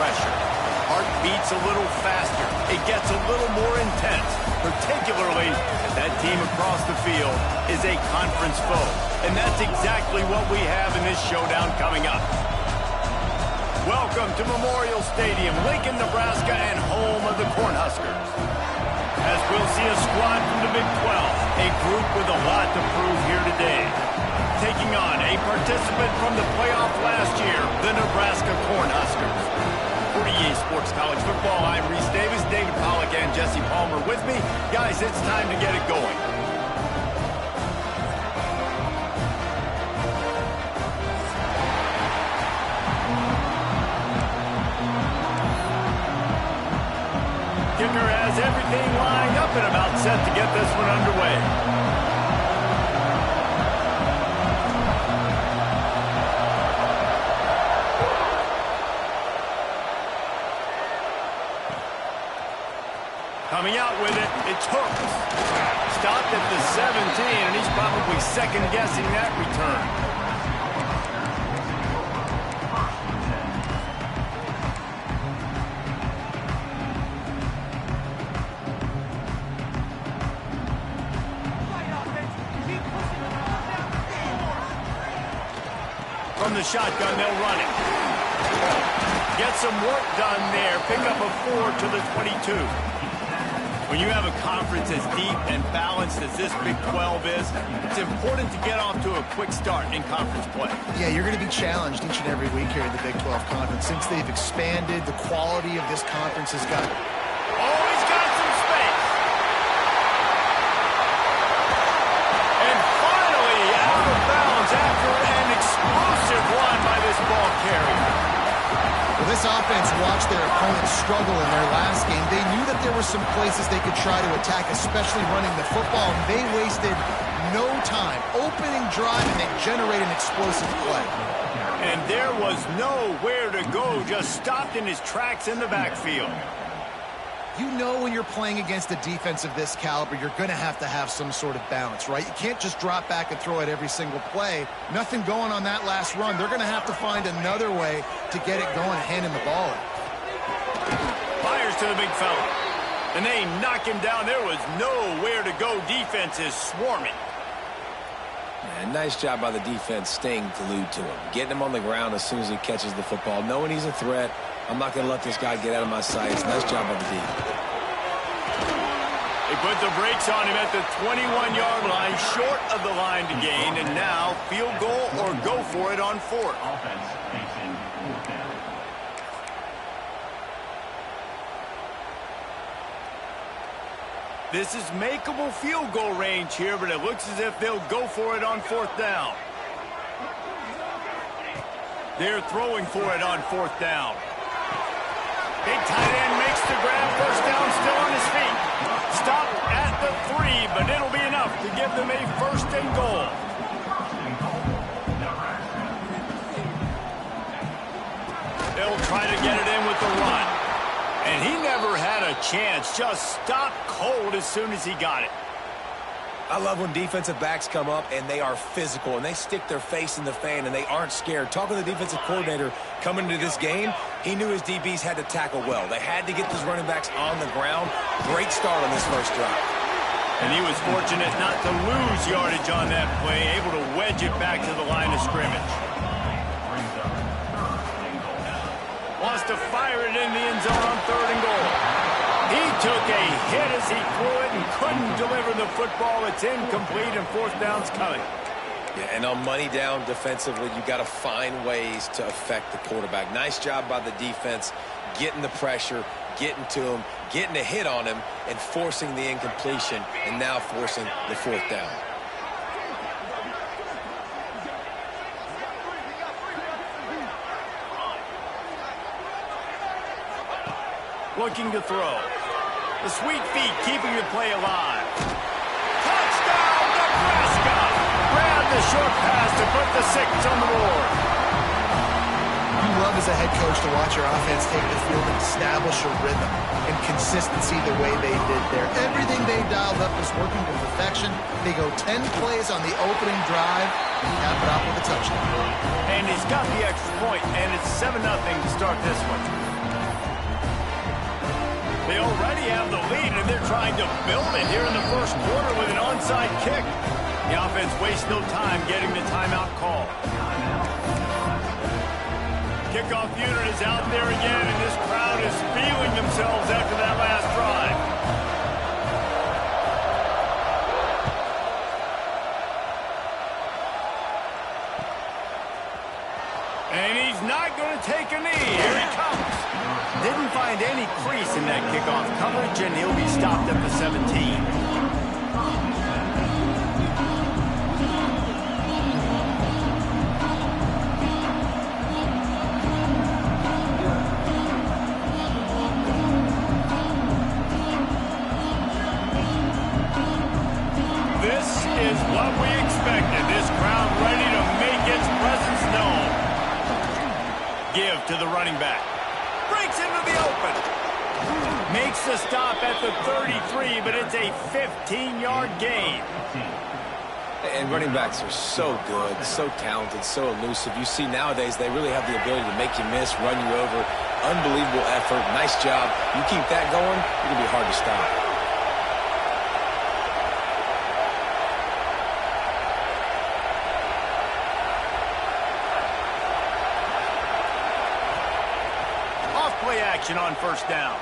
pressure. Heart beats a little faster. It gets a little more intense, particularly if that team across the field is a conference foe. And that's exactly what we have in this showdown coming up. Welcome to Memorial Stadium, Lincoln, Nebraska, and home of the Cornhuskers. As we'll see a squad from the Big 12, a group with a lot to prove here today. Taking on a participant from the playoff last year, the Nebraska Cornhuskers. For EA Sports College Football, I'm Reese Davis, David Pollack, and Jesse Palmer with me. Guys, it's time to get it going. Kicker has everything lined up and about set to get this one underway. Coming out with it, it's Hooks. Stopped at the 17, and he's probably second-guessing that return. From the shotgun, they'll run it. Get some work done there. Pick up a 4 to the 22. When you have a conference as deep and balanced as this Big 12 is, it's important to get off to a quick start in conference play. Yeah, you're going to be challenged each and every week here in the Big 12 Conference. Since they've expanded, the quality of this conference has got... Oh, he's got some space. And finally, out of bounds after an explosive run by this ball carrier. Well, this offense watched their opponents struggle in their last game. They knew that there were some places they could try to attack, especially running the football, and they wasted no time. Opening drive, and they generated an explosive play. And there was nowhere to go, just stopped in his tracks in the backfield. You know when you're playing against a defense of this caliber, you're going to have some sort of balance, right? You can't just drop back and throw it every single play. Nothing going on that last run. They're going to have to find another way to get it going and hand him the ball. Fires to the big fella. And they knock him down. There was nowhere to go. Defense is swarming. Man, nice job by the defense staying glued to him. Getting him on the ground as soon as he catches the football. Knowing he's a threat. I'm not going to let this guy get out of my sights. Nice job by the D. They put the brakes on him at the 21-yard line, short of the line to gain, and now field goal or go for it on 4th. This is makeable field goal range here, but it looks as if they'll go for it on 4th down. They're throwing for it on 4th down. Big tight end makes the grab. First down, still on his feet. Stop at the 3, but it'll be enough to give them a 1st and goal. They'll try to get it in with the run. And he never had a chance. Just stopped cold as soon as he got it. I love when defensive backs come up and they are physical and they stick their face in the fan and they aren't scared. Talking to the defensive coordinator coming into this game, he knew his DBs had to tackle well. They had to get those running backs on the ground. Great start on this first drive. And he was fortunate not to lose yardage on that play, able to wedge it back to the line of scrimmage. Wants to fire it in the end zone on 3rd and goal. He took a hit as he threw it and couldn't deliver the football. It's incomplete, and 4th down's coming. Yeah, and on money down defensively, you got to find ways to affect the quarterback. Nice job by the defense, getting the pressure, getting to him, getting a hit on him, and forcing the incompletion, and now forcing the 4th down. Looking to throw. The sweet feet keeping the play alive. Touchdown, Nebraska! Grab the short pass to put the 6 on the board. You love as a head coach to watch your offense take the field and establish a rhythm and consistency the way they did there. Everything they dialed up was working to perfection. They go 10 plays on the opening drive and cap it off with a touchdown. And he's got the extra point, and it's 7-0 to start this one. They already have the lead, and they're trying to build it here in the first quarter with an onside kick. The offense wastes no time getting the timeout call. Kickoff unit is out there again, and this crowd is feeling themselves after that last drive. And he's not going to take a knee. Here he comes. Didn't find any crease in that kickoff coverage, and he'll be stopped at the 17. This is what we expected. This crowd ready to make its presence known. Give to the running back. Breaks into the open. Makes the stop at the 33, but it's a 15-yard gain. And running backs are so good, so talented, so elusive. You see nowadays they really have the ability to make you miss, run you over. Unbelievable effort. Nice job. You keep that going, it'll be hard to stop. Play action on first down.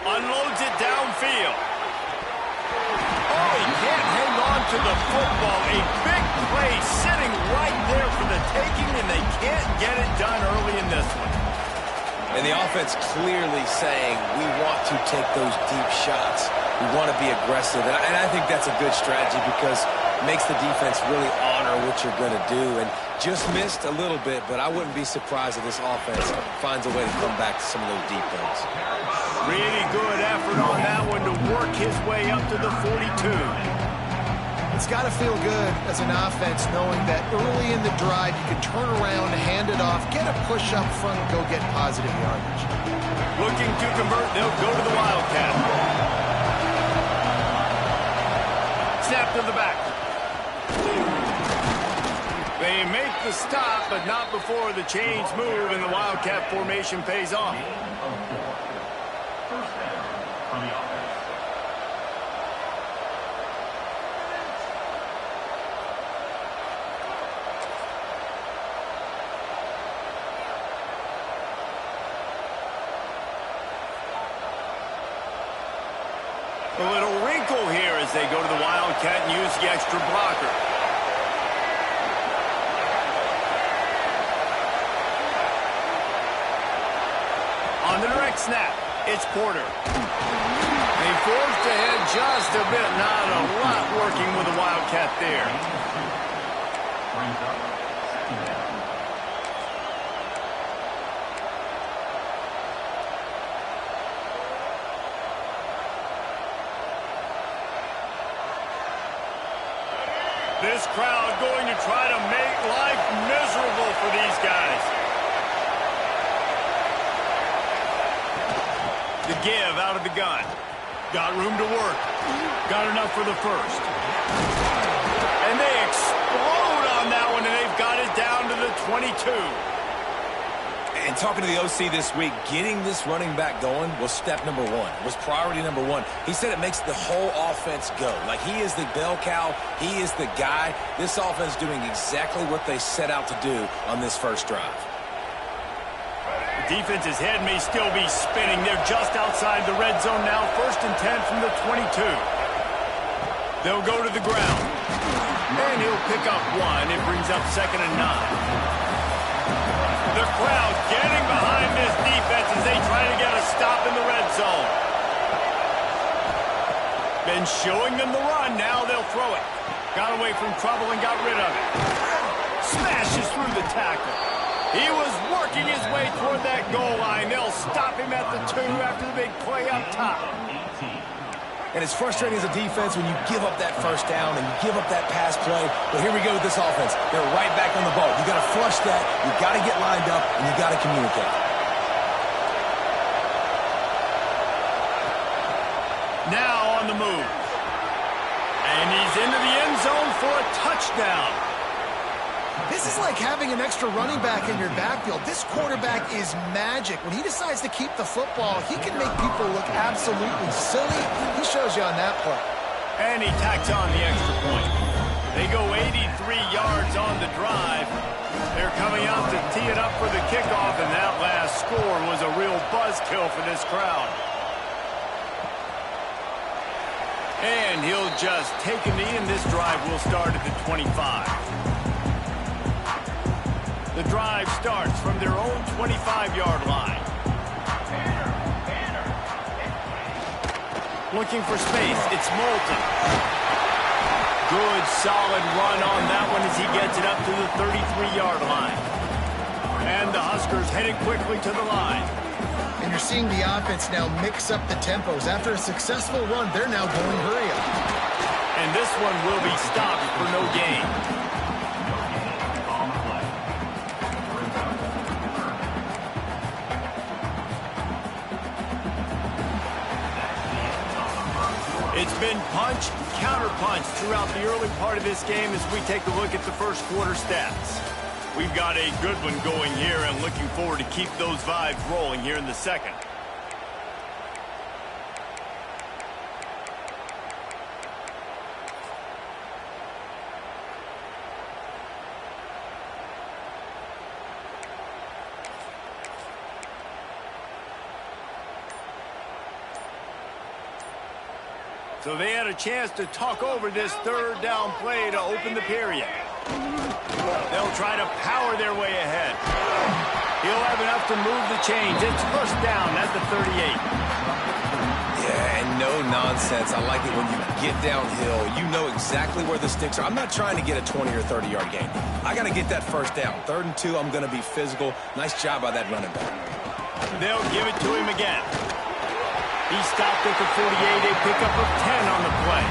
Unloads it downfield. Oh, he can't hang on to the football. A big play sitting right there for the taking, and they can't get it done early in this one. And the offense clearly saying, we want to take those deep shots. We want to be aggressive. And I think that's a good strategy because it makes the defense really honor what you're going to do. And just missed a little bit, but I wouldn't be surprised if this offense finds a way to come back to some of those deep ones. Really good effort on that one to work his way up to the 42. It's got to feel good as an offense knowing that early in the drive you can turn around, hand it off, get a push up front, and go get positive yardage. Looking to convert, they'll go to the Wildcat. Snap to the back. They make the stop, but not before the chains move and the Wildcat formation pays off. A little wrinkle here as they go to the Wildcat and use the extra blocker. On the direct snap, it's Porter. They forced ahead just a bit. Not a lot working with the Wildcat there. This crowd going to try to make life miserable for these guys. The give out of the gun. Got room to work. Got enough for the first. And they explode on that one, and they've got it down to the 22. And talking to the OC this week, getting this running back going was step number one. Was priority number one. He said it makes the whole offense go. Like, he is the bell cow. He is the guy. This offense doing exactly what they set out to do on this first drive. The defense's head may still be spinning. They're just outside the red zone now. 1st and 10 from the 22. They'll go to the ground. And he'll pick up one. It brings up 2nd and 9. The crowd getting behind this defense as they try to get a stop in the red zone. Been showing them the run. Now they'll throw it. Got away from trouble and got rid of it. Smashes through the tackle. He was working his way toward that goal line. They'll stop him at the 2 after the big play up top. And it's frustrating as a defense when you give up that first down and you give up that pass play. But here we go with this offense. They're right back on the ball. You got to flush that. You got to get lined up, and you got to communicate. Now on the move. And he's into the end zone for a touchdown. This is like having an extra running back in your backfield. This quarterback is magic. When he decides to keep the football, he can make people look absolutely silly. He shows you on that play. And he tacks on the extra point. They go 83 yards on the drive. They're coming out to tee it up for the kickoff, and that last score was a real buzzkill for this crowd. And he'll just take a knee, and this drive will start at the 25. The drive starts from their own 25-yard line. Looking for space. It's Moulton. Good, solid run on that one as he gets it up to the 33-yard line. And the Huskers headed quickly to the line. And you're seeing the offense now mix up the tempos. After a successful run, they're now going hurry up. And this one will be stopped for no gain. It's been punch, counter-punch throughout the early part of this game as we take a look at the first quarter stats. We've got a good one going here and looking forward to keep those vibes rolling here in the second. So they had a chance to talk over this third down play to open the period. They'll try to power their way ahead. He'll have enough to move the chains. It's first down at the 38. Yeah, and no nonsense. I like it when you get downhill. You know exactly where the sticks are. I'm not trying to get a 20 or 30-yard gain. I got to get that first down. 3rd and 2, I'm going to be physical. Nice job by that running back. They'll give it to him again. He stopped at the 48, a pickup of 10 on the play.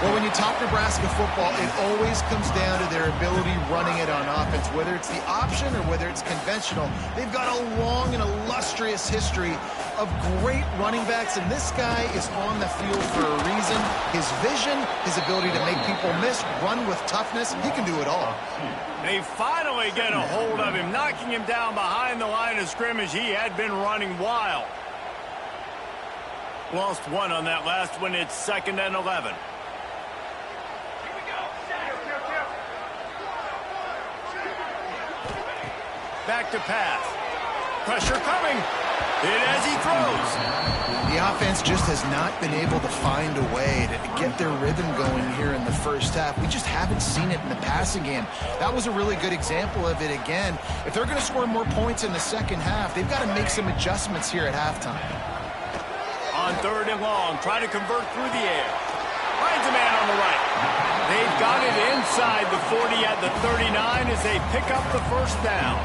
Well, when you talk Nebraska football, it always comes down to their ability running it on offense. Whether it's the option or whether it's conventional, they've got a long and illustrious history of great running backs, and this guy is on the field for a reason. His vision, his ability to make people miss, run with toughness, he can do it all. They finally get a hold of him, knocking him down behind the line of scrimmage. He had been running wild. Lost one on that last one. It's 2nd and 11. Back to pass. Pressure coming. Hit as he throws. The offense just has not been able to find a way to get their rhythm going here in the first half. We just haven't seen it in the passing game. That was a really good example of it again. If they're going to score more points in the second half, they've got to make some adjustments here at halftime. On 3rd and long, try to convert through the air. Finds a man on the right. They've got it inside the 40 at the 39 as they pick up the first down.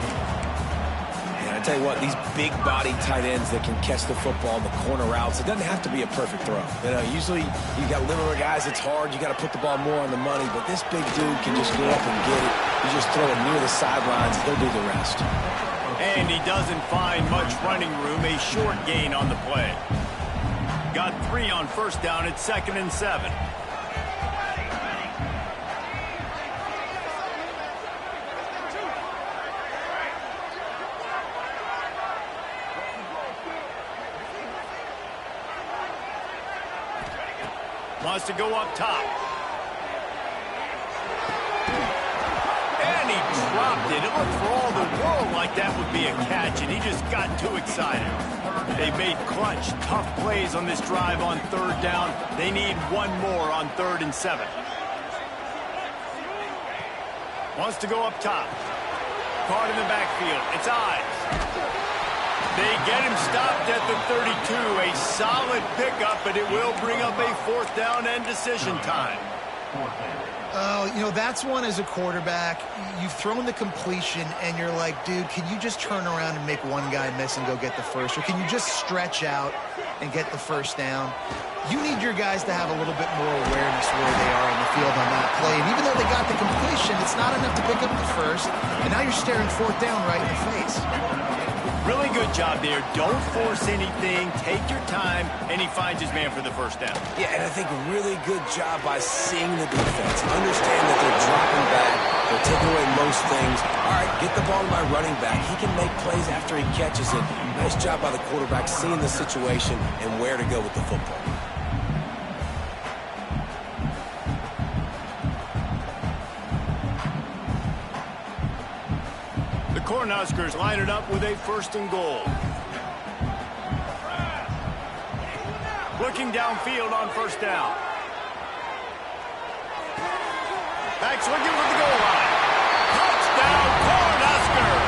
And I tell you what, these big body tight ends that can catch the football, the corner routes, it doesn't have to be a perfect throw. You know, usually you got littler guys, it's hard. You got to put the ball more on the money, but this big dude can just go up and get it. You just throw it near the sidelines, they'll do the rest. And he doesn't find much running room, a short gain on the play. Got 3 on first down at 2nd and 7. Wants to go up top. And he dropped it. It looked for all the world like that would be a catch, and he just got too excited. They made clutch, tough plays on this drive on 3rd down. They need one more on 3rd and 7. Wants to go up top. Caught in the backfield. It's Ives. They get him stopped at the 32. A solid pickup, but it will bring up a 4th down and decision time. Oh, you know, that's one as a quarterback. You've thrown the completion, and you're like, dude, can you just turn around and make one guy miss and go get the first? Or can you just stretch out and get the first down? You need your guys to have a little bit more awareness where they are on the field on that play. And even though they got the completion, it's not enough to pick up the first. And now you're staring 4th down right in the face. Really good job there. Don't force anything. Take your time, and he finds his man for the first down. Yeah, and I think really good job by seeing the defense. Understand that they're dropping back. They're taking away most things. All right, get the ball to my running back. He can make plays after he catches it. Nice job by the quarterback seeing the situation and where to go with the football. The Cornhuskers line it up with a 1st and goal. Looking downfield on 1st down. Back swinging with the goal line. Touchdown, Cornhuskers!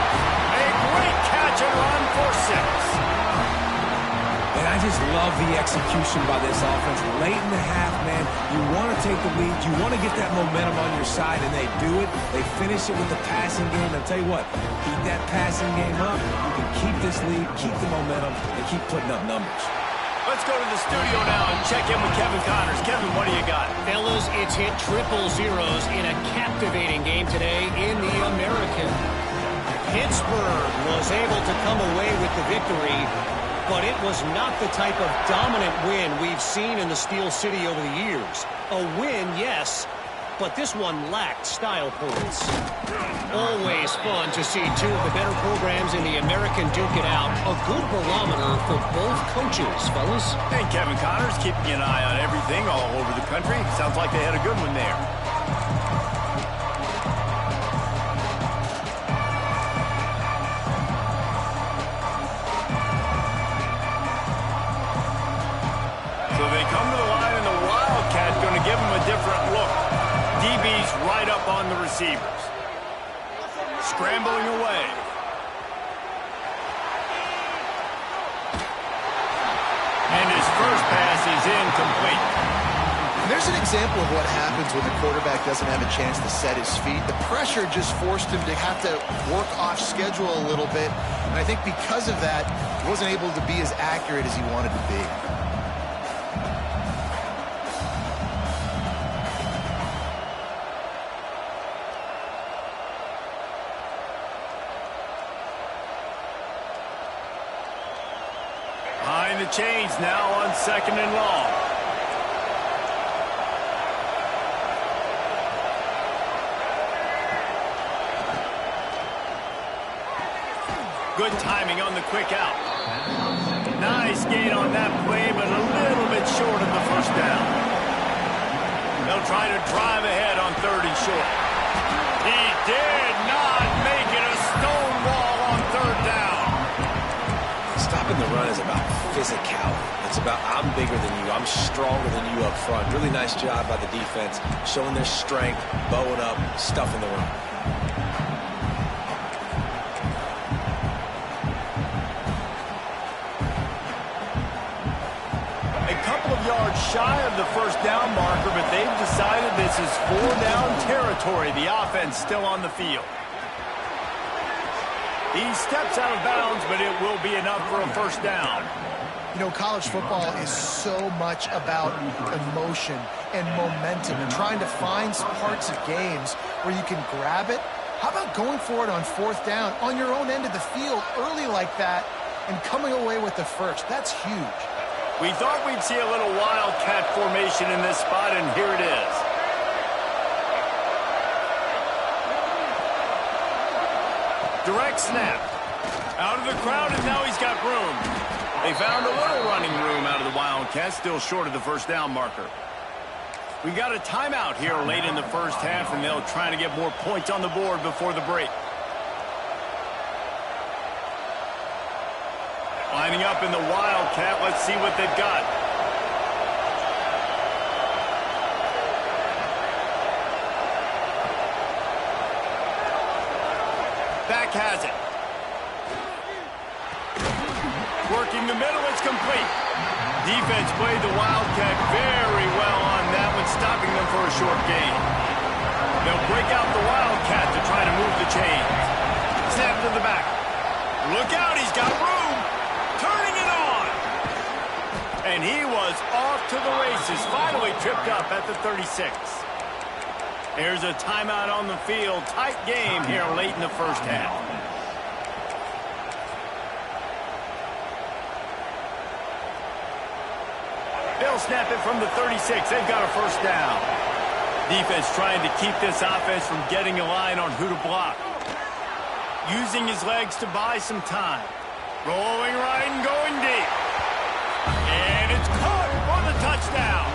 A great catch and run for 6. And I just love the execution by this offense. Late in the half, man, you want to take the lead. You want to get that momentum on your side, and they do it. They finish it with the passing game. I'll tell you what, keep that passing game up. You can keep this lead, keep the momentum, and keep putting up numbers. Let's go to the studio now and check in with Kevin Connors. Kevin, what do you got? Fellas, it's hit triple zeros in a captivating game today in the American. Pittsburgh was able to come away with the victory, but it was not the type of dominant win we've seen in the Steel City over the years. A win, yes, but this one lacked style points. Always fun to see two of the better programs in the American duke it out. A good barometer for both coaches, fellas. And Kevin Connors keeping an eye on everything all over the country. Sounds like they had a good one there. So they come to the line, and the Wildcat going to give them a different look. DB's right up on the receivers. Scrambling away. And his first pass is incomplete. There's an example of what happens when the quarterback doesn't have a chance to set his feet. The pressure just forced him to have to work off schedule a little bit. And I think because of that, he wasn't able to be as accurate as he wanted to be. Behind the chains now on 2nd and long. Good timing on the quick out. Nice gain on that play, but a little bit short of the 1st down. They'll try to drive ahead on 3rd and short. He did not make it a stone wall on 3rd down. Stopping the run is about physicality. It's about I'm bigger than you. I'm stronger than you up front. Really nice job by the defense, showing their strength, bowing up, stuffing the run. A couple of yards shy of the 1st down marker, but they've decided this is 4-down territory. The offense still on the field. He steps out of bounds, but it will be enough for a 1st down. You know, college football is so much about emotion and momentum and trying to find some parts of games where you can grab it. How about going for it on 4th down on your own end of the field early like that and coming away with the 1st? That's huge. We thought we'd see a little Wildcat formation in this spot, and here it is. Direct snap. Out of the crowd, and now he's got room. They found a little running room out of the Wildcats, still short of the 1st down marker. We got a timeout here late in the 1st half, and they'll try to get more points on the board before the break. Lining up in the Wildcat, let's see what they've got. Back has it. Working the middle, it's complete. Defense played the Wildcat very well on that one, stopping them for a short gain. They'll break out the Wildcat to try to move the chains. Snap to the back. Look out, he's got room. Turning it on. And he was off to the races, finally tripped up at the 36. Here's a timeout on the field. Tight game here late in the 1st half. They'll snap it from the 36. They've got a first down. Defense trying to keep this offense from getting a line on who to block. Using his legs to buy some time. Rolling right and going deep. And it's caught for the touchdown.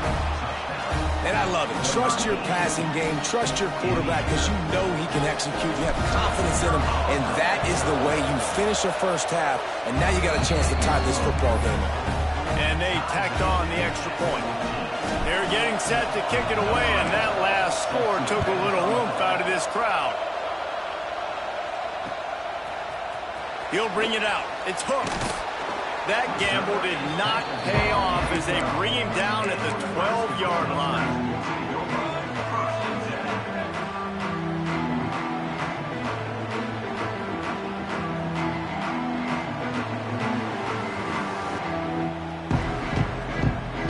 And I love it. Trust your passing game. Trust your quarterback because you know he can execute. You have confidence in him. And that is the way you finish a first half. And now you got a chance to tie this football game up. And they tacked on the extra point. They're getting set to kick it away, and that last score took a little oomph out of this crowd. He'll bring it out. It's hooked. That gamble did not pay off as they bring him down at the 12-yard line.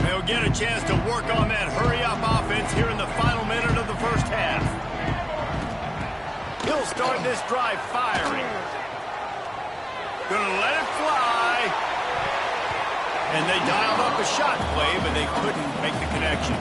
They'll get a chance to work on that hurry-up offense here in the final minute of the first half. He'll start this drive firing. Gonna let it fly. And they dialed up a shot play, but they couldn't make the connection.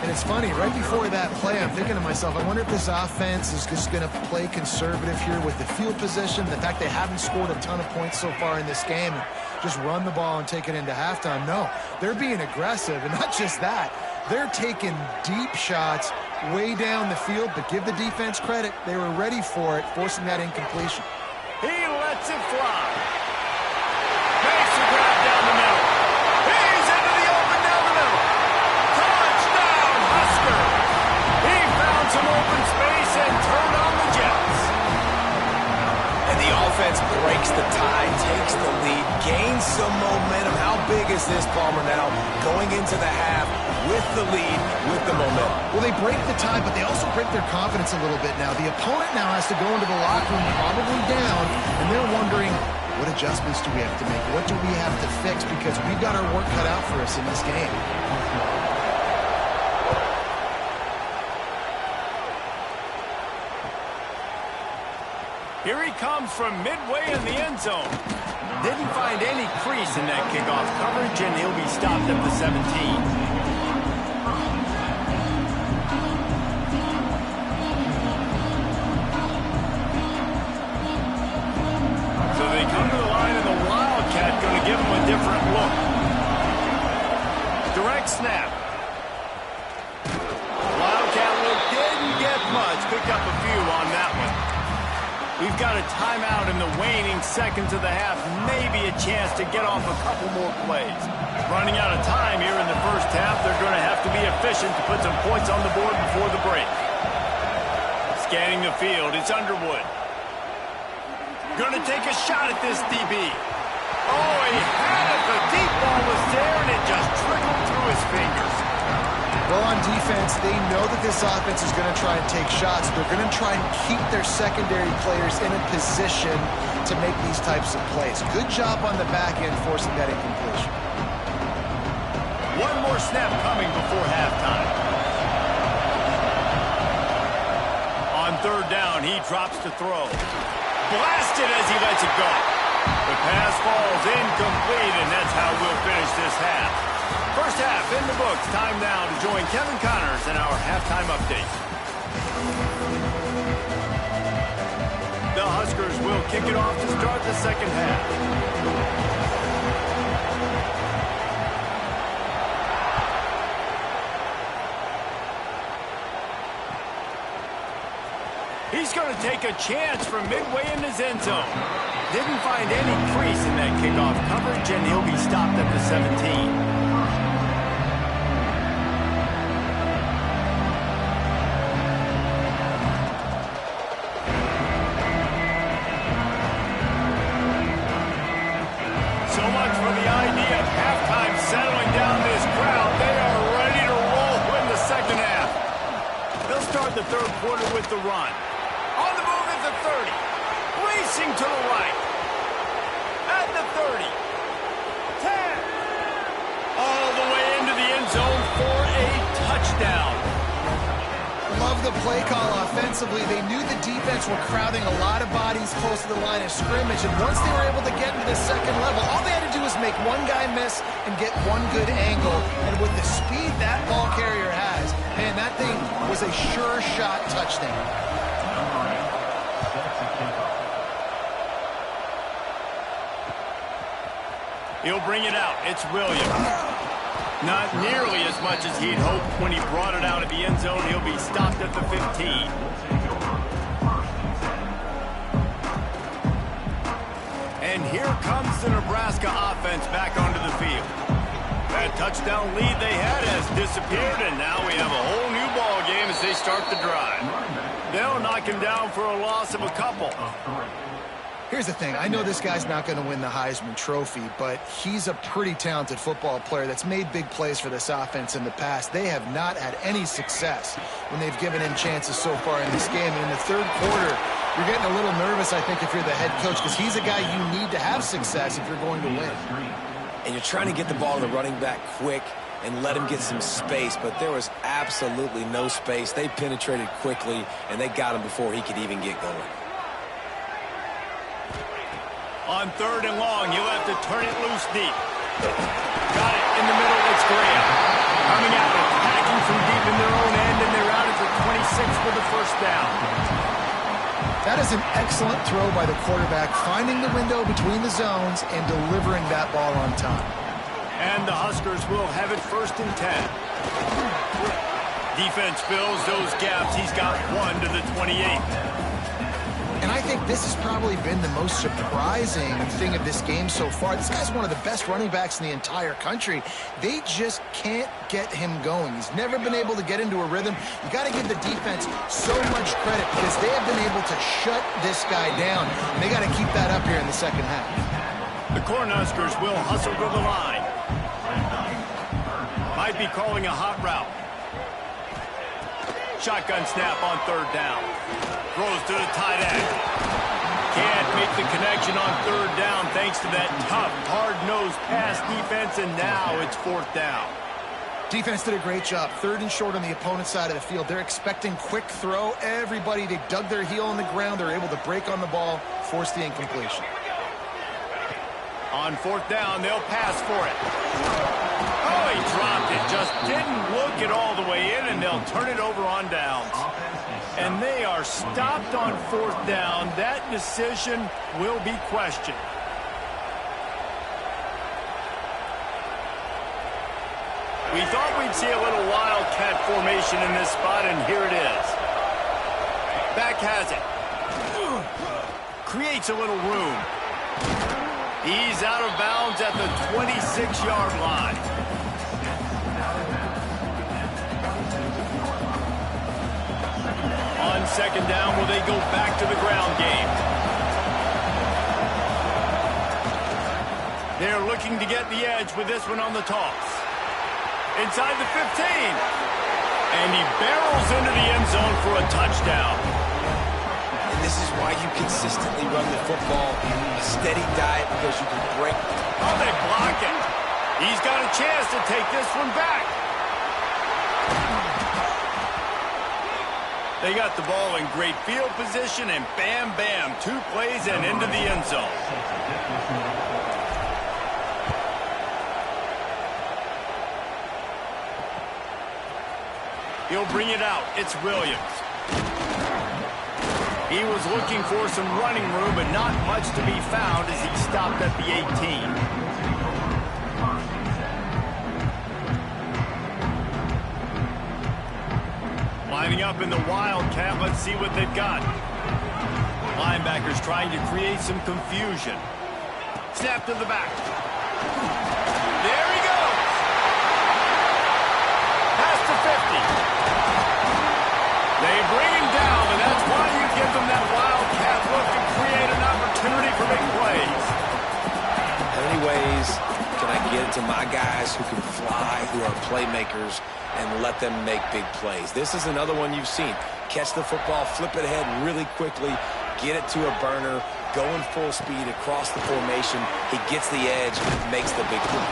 And it's funny, right before that play, I'm thinking to myself, I wonder if this offense is just going to play conservative here with the field position, the fact they haven't scored a ton of points so far in this game, and just run the ball and take it into halftime. No, they're being aggressive, and not just that. They're taking deep shots way down the field, but give the defense credit. They were ready for it, forcing that incompletion. He lets it fly. Makes the grab down the middle. He's into the open down the middle. Touchdown, Husker. He found some open space and turned on the Jets. And the offense breaks the tie, takes the lead, gains some momentum. How big is this, Palmer, now going into the half with the lead, with the momentum? Well, they break the tie, but they also break their confidence a little bit now. The opponent now has to go into the locker room probably down, and they're wondering, what adjustments do we have to make? What do we have to fix? Because we've got our work cut out for us in this game. Here he comes from midway in the end zone. Didn't find any crease in that kickoff coverage, and he'll be stopped at the 17. Come to the line, and the Wildcat going to give him a different look. Direct snap. Wildcat look didn't get much. Picked up a few on that one. We've got a timeout in the waning seconds of the half. Maybe a chance to get off a couple more plays. Running out of time here in the first half. They're going to have to be efficient to put some points on the board before the break. Scanning the field, it's Underwood. Going to take a shot at this DB. Oh, he had it. The deep ball was there, and it just trickled through his fingers. Well, on defense, they know that this offense is going to try and take shots. They're going to try and keep their secondary players in a position to make these types of plays. Good job on the back end forcing that incompletion. One more snap coming before halftime. On third down, he drops to throw. Blasted as he lets it go. The pass falls incomplete, and that's how we'll finish this half. First half in the books. Time now to join Kevin Connors in our halftime update. The Huskers will kick it off to start the second half. He's going to take a chance from midway in his end zone. Didn't find any crease in that kickoff coverage, and he'll be stopped at the 17. So much for the idea of halftime settling down this crowd. They are ready to roll in the second half. They'll start the third quarter with the run. On the move at the 30. Racing to the right. At the 30. 10. All the way into the end zone for a touchdown. Love the play call offensively. They knew the defense were crowding a lot of bodies close to the line of scrimmage, and once they were able to get into the second level, all they had to do was make one guy miss and get one good angle. And with the speed that ball carrier has, man, that thing was a sure shot touchdown. He'll bring it out. It's Williams. Not nearly as much as he'd hoped when he brought it out of the end zone. He'll be stopped at the 15. And here comes the Nebraska offense back onto the field. That touchdown lead they had has disappeared, and now we have a whole new ball game as they start the drive. They'll knock him down for a loss of a couple. Here's the thing. I know this guy's not going to win the Heisman Trophy, but he's a pretty talented football player that's made big plays for this offense in the past. They have not had any success when they've given him chances so far in this game. And in the third quarter, you're getting a little nervous, I think, if you're the head coach, because he's a guy you need to have success if you're going to win. And you're trying to get the ball to the running back quick and let him get some space, but there was absolutely no space. They penetrated quickly, and they got him before he could even get going. On 3rd and long, he'll have to turn it loose deep. Got it in the middle. It's Graham. Coming out, attacking from deep in their own end, and they're out at the 26 for the first down. That is an excellent throw by the quarterback, finding the window between the zones and delivering that ball on time. And the Huskers will have it 1st and 10. Defense fills those gaps. He's got one to the 28. And I think this has probably been the most surprising thing of this game so far. This guy's one of the best running backs in the entire country. They just can't get him going. He's never been able to get into a rhythm. You got to give the defense so much credit because they have been able to shut this guy down. And they got to keep that up here in the second half. The Cornhuskers will hustle to the line. Might be calling a hot route. Shotgun snap on 3rd down. Throws to the tight end. Can't make the connection on 3rd down thanks to that tough, hard-nosed pass defense, and now it's 4th down. Defense did a great job. 3rd and short on the opponent's side of the field. They're expecting quick throw. Everybody, they dug their heel on the ground. They're able to break on the ball, force the incompletion. On 4th down, they'll pass for it. Oh, he dropped it. Just didn't look it all the way in, and they'll turn it over on downs. And they are stopped on 4th down. That decision will be questioned. We thought we'd see a little wildcat formation in this spot, and here it is. Back has it. Creates a little room. He's out of bounds at the 26-yard line. On 2nd down, will they go back to the ground game? They're looking to get the edge with this one on the toss. Inside the 15. And he barrels into the end zone for a touchdown. And this is why you consistently run the football, a steady diet, because you can break. Oh, they block it. He's got a chance to take this one back. They got the ball in great field position, and bam, bam, 2 plays and into the end zone. He'll bring it out. It's Williams. He was looking for some running room, but not much to be found as he stopped at the 18. Lining up in the Wildcat. Let's see what they've got. Linebackers trying to create some confusion. Snap to the back. There he goes. Pass to 50. They bring him down, and that's why you give them that Wildcat look and create an opportunity for big plays. How many ways can I get it to my guys who can fly, who are playmakers, and let them make big plays? This is another one you've seen. Catch the football, flip it ahead really quickly, get it to a burner, going full speed across the formation. He gets the edge, makes the big play.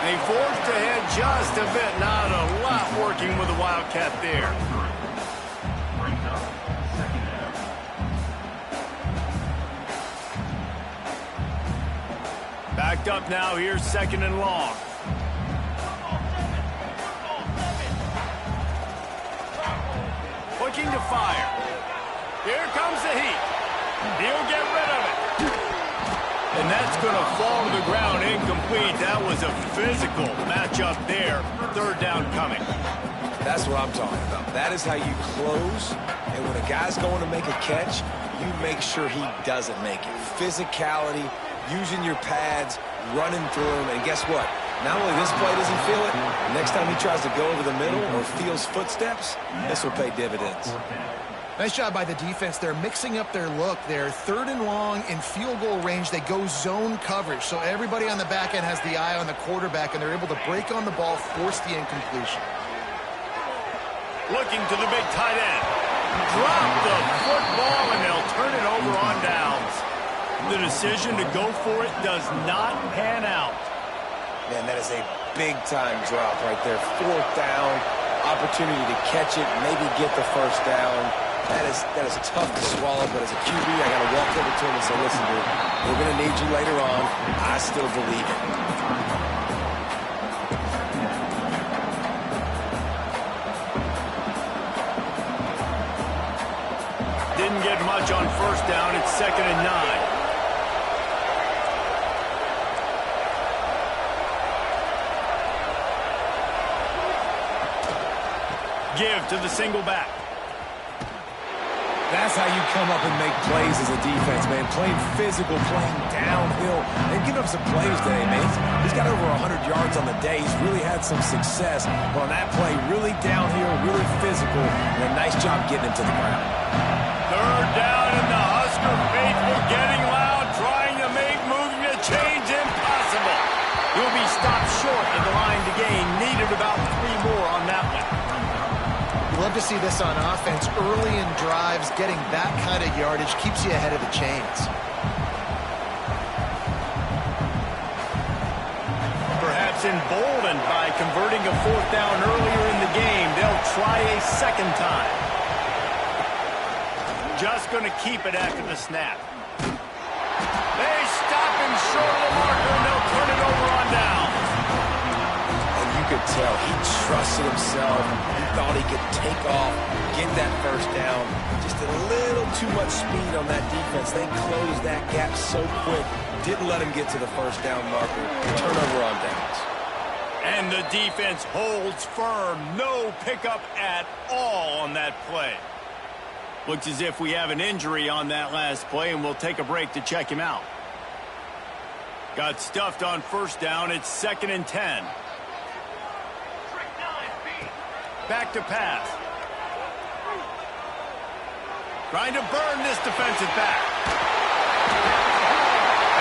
They forced ahead just a bit. Not a lot working with the Wildcat there. Back Backed up now, here's 2nd and long. Looking to fire. Here comes the heat. He'll get rid of it. And that's going to fall to the ground incomplete. That was a physical matchup there. 3rd down coming. That's what I'm talking about. That is how you close. And when a guy's going to make a catch, you make sure he doesn't make it. Physicality, using your pads, running through him. And guess what? Not only this play doesn't feel it, next time he tries to go over the middle or feels footsteps, this will pay dividends. Nice job by the defense. They're mixing up their look. They're 3rd and long in field goal range. They go zone coverage, so everybody on the back end has the eye on the quarterback, and they're able to break on the ball, force the incompletion. Looking to the big tight end. Drop the football, and they'll turn it over on downs. The decision to go for it does not pan out. Man, that is a big-time drop right there. 4th down, opportunity to catch it, maybe get the 1st down. That is tough to swallow, but as a QB, I got to walk over to him and say, listen, dude, we're going to need you later on. I still believe it. Didn't get much on 1st down. It's 2nd and 9. Give to the single back. That's how you come up and make plays as a defense, man. Playing physical, playing downhill, and giving up some plays today, man. He's got over 100 yards on the day. He's really had some success. But on that play, really downhill, really physical, and a nice job getting him to the ground. 3rd down, and the Husker faithful getting loud, trying to make moving the change impossible. He'll be stopped short of the line to gain. Needed about 3 more on that one. Love to see this on offense. Early in drives, getting that kind of yardage keeps you ahead of the chains. Perhaps emboldened by converting a 4th down earlier in the game, they'll try a 2nd time. Just going to keep it after the snap. They stop him short of the marker, and they'll turn it over on down. And you could tell he trusted himself. He thought he could take off, get that 1st down. Just a little too much speed on that defense. They closed that gap so quick. Didn't let him get to the 1st down marker. Turnover on downs. And the defense holds firm. No pickup at all on that play. Looks as if we have an injury on that last play, and we'll take a break to check him out. Got stuffed on 1st down. It's 2nd and 10. Back to pass. Trying to burn this defensive back.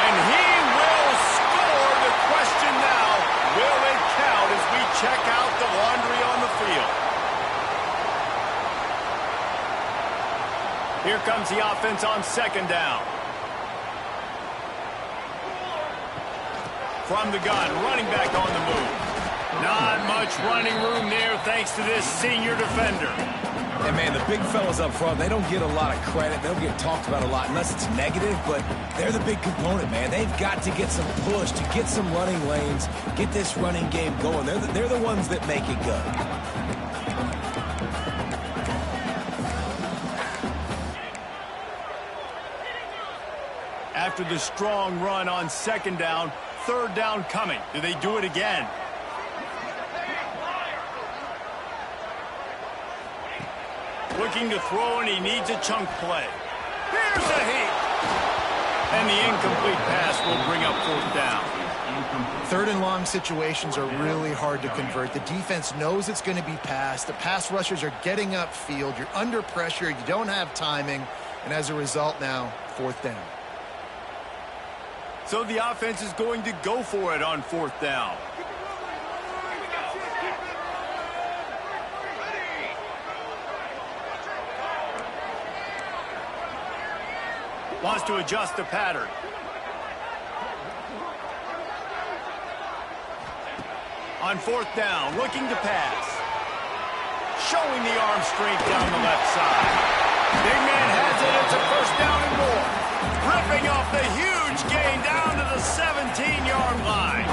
And he will score. The question now, will it count as we check out the laundry on the field? Here comes the offense on 2nd down. From the gun, running back on the move. Not much running room there thanks to this senior defender. And, man, the big fellas up front, they don't get a lot of credit. They don't get talked about a lot unless it's negative, but they're the big component, man. They've got to get some push, to get some running lanes, get this running game going. They're the ones that make it go. After the strong run on 2nd down, 3rd down coming. Do they do it again? Looking to throw, and he needs a chunk play. Here's a heat. And the incomplete pass will bring up 4th down. 3rd and long situations are really hard to convert. The defense knows it's going to be passed. The pass rushers are getting upfield. You're under pressure. You don't have timing. And as a result now, 4th down. So the offense is going to go for it on 4th down. Wants to adjust the pattern. On 4th down, looking to pass. Showing the arm strength down the left side. Big man has it. It's a 1st down and more. Ripping off the huge gain down to the 17. 13-yard line.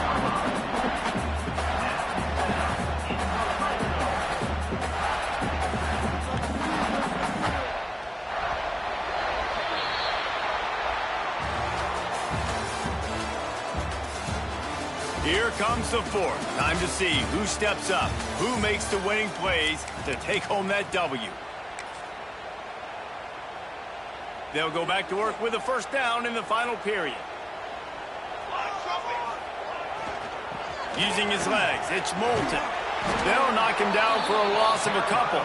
Here comes the fourth. Time to see who steps up, who makes the winning plays to take home that W. They'll go back to work with a first down in the final period. Using his legs, it's Moulton. They'll knock him down for a loss of a couple.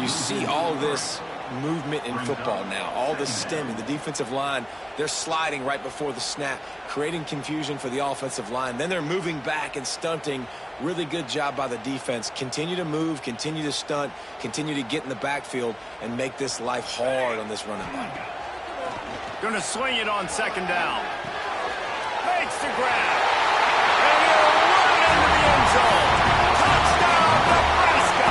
You see all this movement in football now, all the stemming. The defensive line, they're sliding right before the snap, creating confusion for the offensive line. Then they're moving back and stunting. Really good job by the defense. Continue to move, continue to stunt, continue to get in the backfield and make this life hard on this running line. Going to swing it on second down. Makes the grab. And he'll run it into the end zone. Touchdown, Nebraska!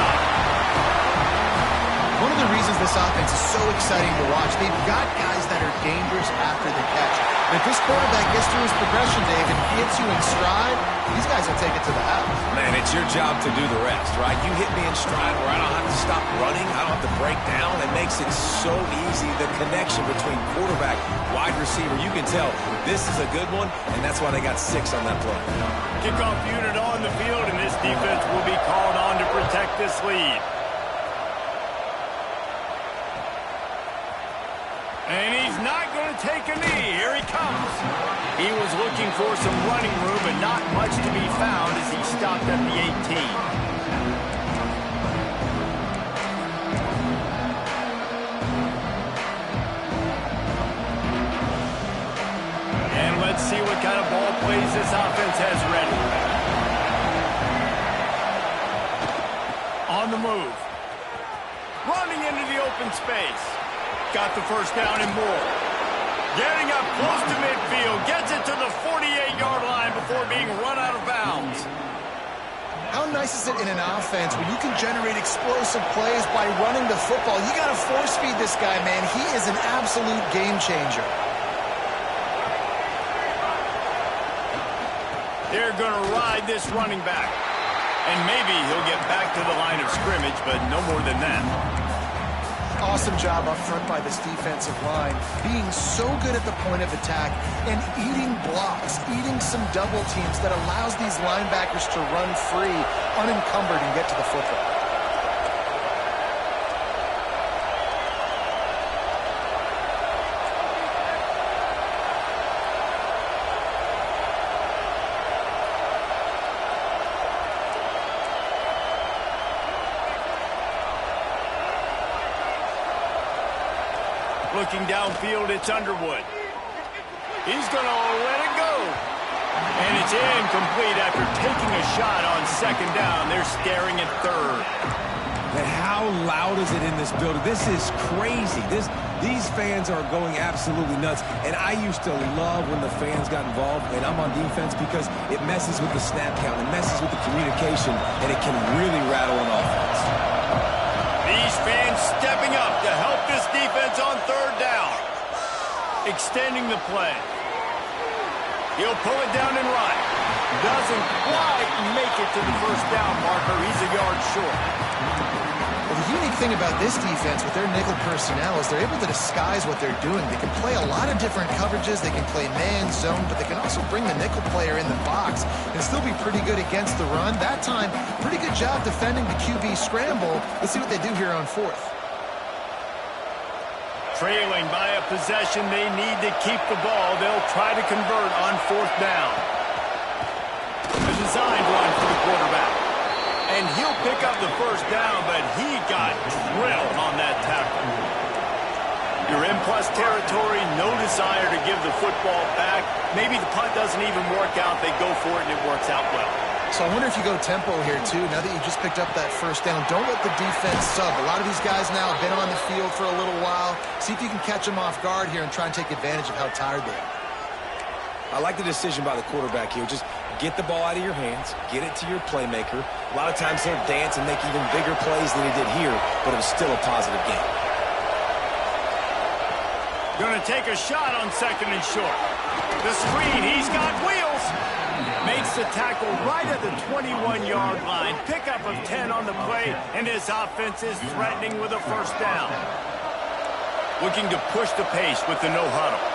One of the reasons this offense is so exciting to watch, they've got guys that are dangerous after the catch. And if this quarterback gets through his progression, Dave, and gets you in stride, these guys will take it to the house. Man, it's your job to do the rest, right? You hit me in stride where I don't have to stop running. I don't have to break down. It makes it so easy. The connection between quarterback, wide receiver, you can tell this is a good one, and that's why they got 6 on that play. Kickoff unit on the field, and this defense will be called on to protect this lead. And he's not going to take a knee. Here he comes. He was looking for some running room, but not much to be found as he stopped at the 18. And let's see what kind of ball plays this offense has ready. On the move. Running into the open space. Got the first down and more. Getting up close to midfield. Gets it to the 48-yard line before being run out of bounds. How nice is it in an offense when you can generate explosive plays by running the football? You got to force feed this guy, man. He is an absolute game changer. They're going to ride this running back. And maybe he'll get back to the line of scrimmage, but no more than that. Awesome job up front by this defensive line, being so good at the point of attack and eating blocks, eating some double teams that allows these linebackers to run free, unencumbered, and get to the football. Looking downfield, it's Underwood. He's going to let it go. And it's incomplete after taking a shot on second down. They're staring at third. But how loud is it in this building? This is crazy. These fans are going absolutely nuts. And I used to love when the fans got involved, and I'm on defense, because it messes with the snap count. It messes with the communication, and it can really rattle an offense. These fans stepping up to help this defense on third down. Extending the play. He'll pull it down and run. Doesn't quite make it to the first down marker. He's a yard short. Well, the unique thing about this defense with their nickel personnel is they're able to disguise what they're doing. They can play a lot of different coverages. They can play man, zone, but they can also bring the nickel player in the box and still be pretty good against the run. That time, pretty good job defending the QB scramble. Let's see what they do here on fourth. Trailing by a possession, they need to keep the ball. They'll try to convert on fourth down. A designed run for the quarterback. And he'll pick up the first down, but he got drilled on that tackle. You're in plus territory, no desire to give the football back. Maybe the punt doesn't even work out. They go for it, and it works out well. So I wonder if you go tempo here, too. Now that you just picked up that first down, don't let the defense sub. A lot of these guys now have been on the field for a little while. See if you can catch them off guard here and try and take advantage of how tired they are. I like the decision by the quarterback here. Just get the ball out of your hands, get it to your playmaker. A lot of times he'll dance and make even bigger plays than he did here, but it was still a positive game. Going to take a shot on 2nd and short. The screen, he's got wheels. Makes the tackle right at the 21-yard line. Pickup of 10 on the play, and his offense is threatening with a first down. Looking to push the pace with the no huddle.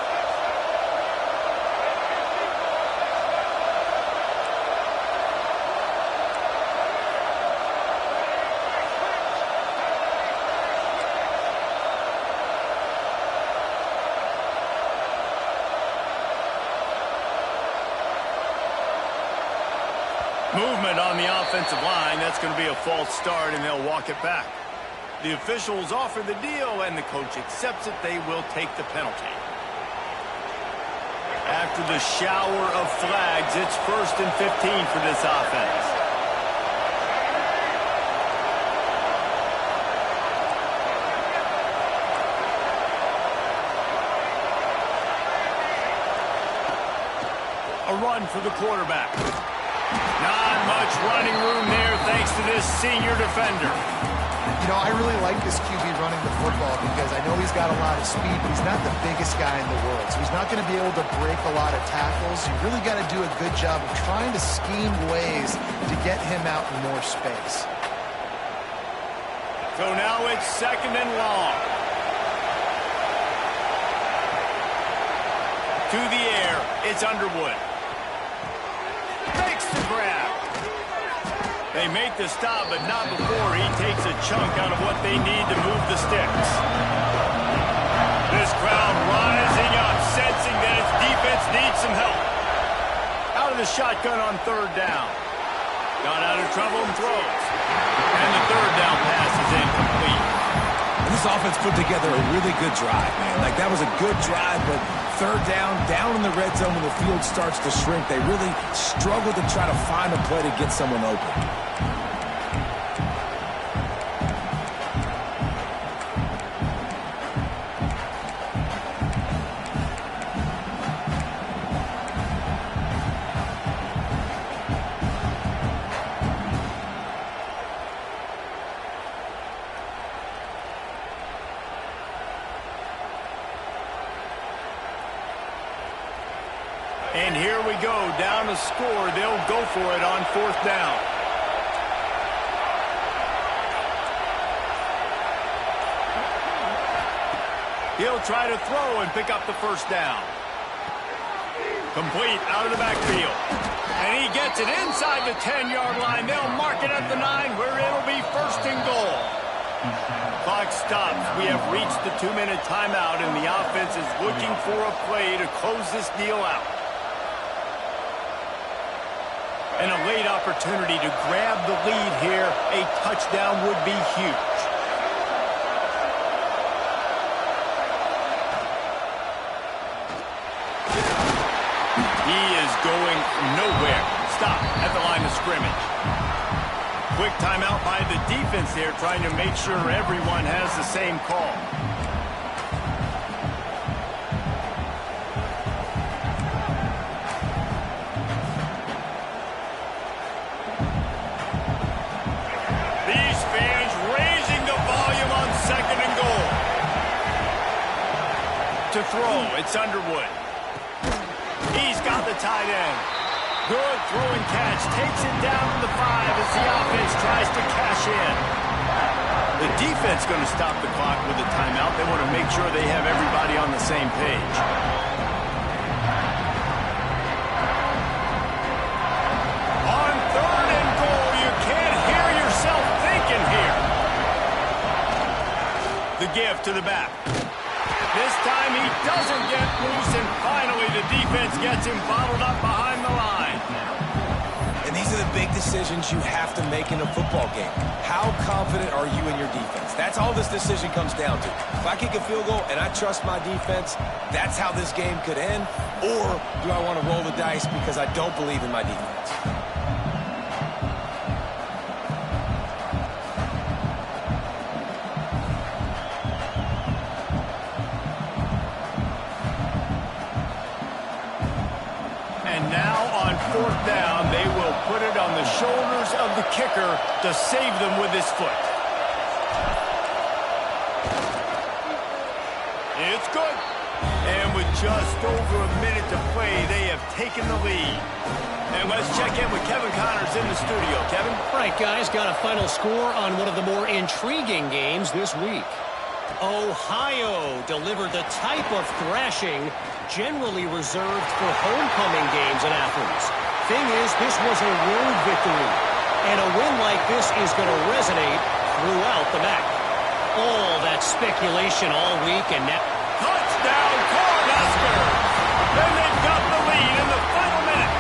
Movement on the offensive line. That's going to be a false start, and they'll walk it back. The officials offer the deal, and the coach accepts it. They will take the penalty. After the shower of flags, it's 1st and 15 for this offense. A run for the quarterback. Not much running room there thanks to this senior defender. You know, I really like this QB running the football because I know he's got a lot of speed, but he's not the biggest guy in the world. So he's not going to be able to break a lot of tackles. You really got to do a good job of trying to scheme ways to get him out in more space. So now it's 2nd and long. To the air, it's Underwood. Makes the grab. They make the stop, but not before he takes a chunk out of what they need to move the sticks. This crowd rising up, sensing that its defense needs some help. Out of the shotgun on 3rd down. Got out of trouble and throws. And the 3rd down pass is incomplete. This offense put together a really good drive, man. Like, that was a good drive, but 3rd down in the red zone when the field starts to shrink, they really struggle to try to find a play to get someone open. And here we go, down to score. They'll go for it on 4th down. He'll try to throw and pick up the 1st down. Complete out of the backfield. And he gets it inside the 10-yard line. They'll mark it at the 9 where it'll be 1st and goal. Clock stops. We have reached the 2-minute timeout, and the offense is looking for a play to close this deal out. And a late opportunity to grab the lead here. A touchdown would be huge. He is going nowhere. Stop at the line of scrimmage. Quick timeout by the defense there, trying to make sure everyone has the same call. To throw, it's Underwood. He's got the tight end. Good throwing catch, takes it down to the 5 as the offense tries to cash in. The defense going to stop the clock with a timeout. They want to make sure they have everybody on the same page. On 3rd and goal, you can't hear yourself thinking here. The give to the back. This time he doesn't get loose, and finally the defense gets him bottled up behind the line. And these are the big decisions you have to make in a football game. How confident are you in your defense? That's all this decision comes down to. If I kick a field goal and I trust my defense, that's how this game could end. Or do I want to roll the dice because I don't believe in my defense? Down, they will put it on the shoulders of the kicker to save them with his foot. It's good. just over a minute to play. They have taken the lead. And let's check in with Kevin Connors in the studio. Kevin? All right, guys, got a final score on one of the more intriguing games this week. Ohio delivered the type of thrashing generally reserved for homecoming games in Athens. Thing is, this was a road victory, and a win like this is going to resonate throughout the MAC. All that speculation all week, and now... Touchdown, Cornhuskers! And they've got the lead in the final minute.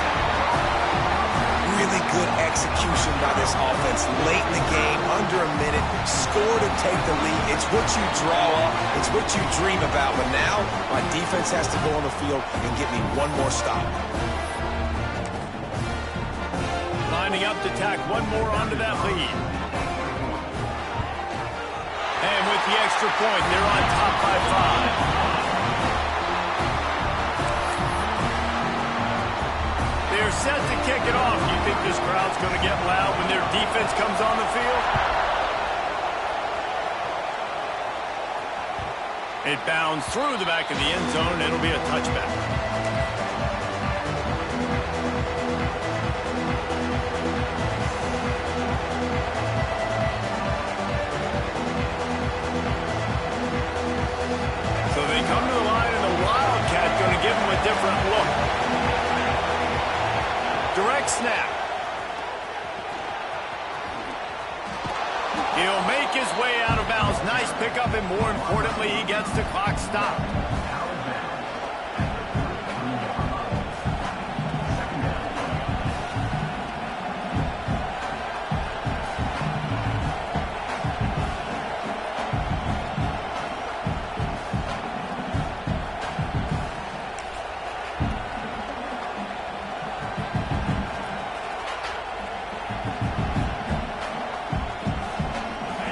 Really good execution by this offense late in the game, under a minute, score to take the lead. It's what you draw up, it's what you dream about, but now my defense has to go on the field and get me one more stop. Lining up to tack one more onto that lead. And with the extra point, they're on top by 5. They're set to kick it off. Do you think this crowd's going to get loud when their defense comes on the field? It bounds through the back of the end zone. It'll be a touchback. Come to the line, and the Wildcat going to give him a different look. Direct snap. He'll make his way out of bounds. Nice pickup, and more importantly, he gets the clock stopped.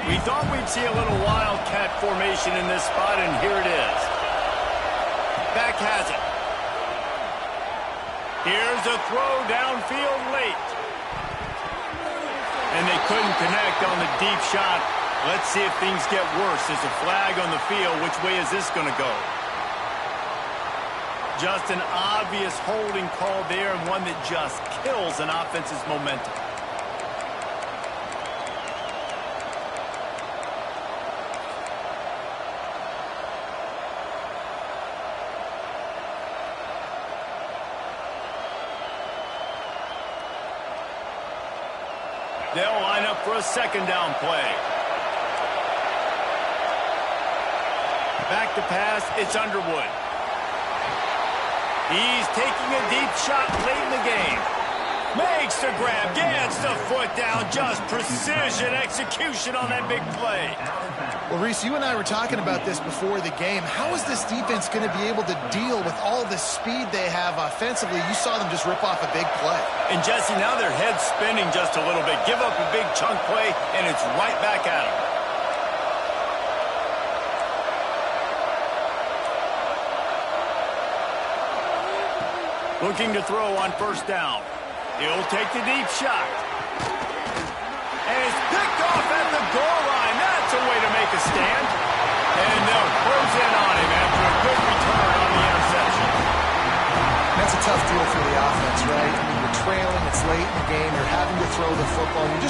We thought we'd see a little Wildcat formation in this spot, and here it is. Back has it. Here's a throw downfield late. And they couldn't connect on the deep shot. Let's see if things get worse. There's a flag on the field. Which way is this going to go? Just an obvious holding call there, and one that just kills an offense's momentum. They'll line up for a second down play. Back to pass, it's Underwood. He's taking a deep shot late in the game. Makes the grab, gets the foot down, just precision execution on that big play. Well, Reese, you and I were talking about this before the game. How is this defense going to be able to deal with all the speed they have offensively? You saw them just rip off a big play. And, Jesse, now their head's spinning just a little bit. Give up a big chunk play, and it's right back at them. Looking to throw on first down. He'll take the deep shot. And it's picked off at the goal line. That's a way to make a stand. And they'll close in on him after a good return on the interception. That's a tough deal for the offense, right? I mean, you're trailing, it's late in the game, you're having to throw the football, you're just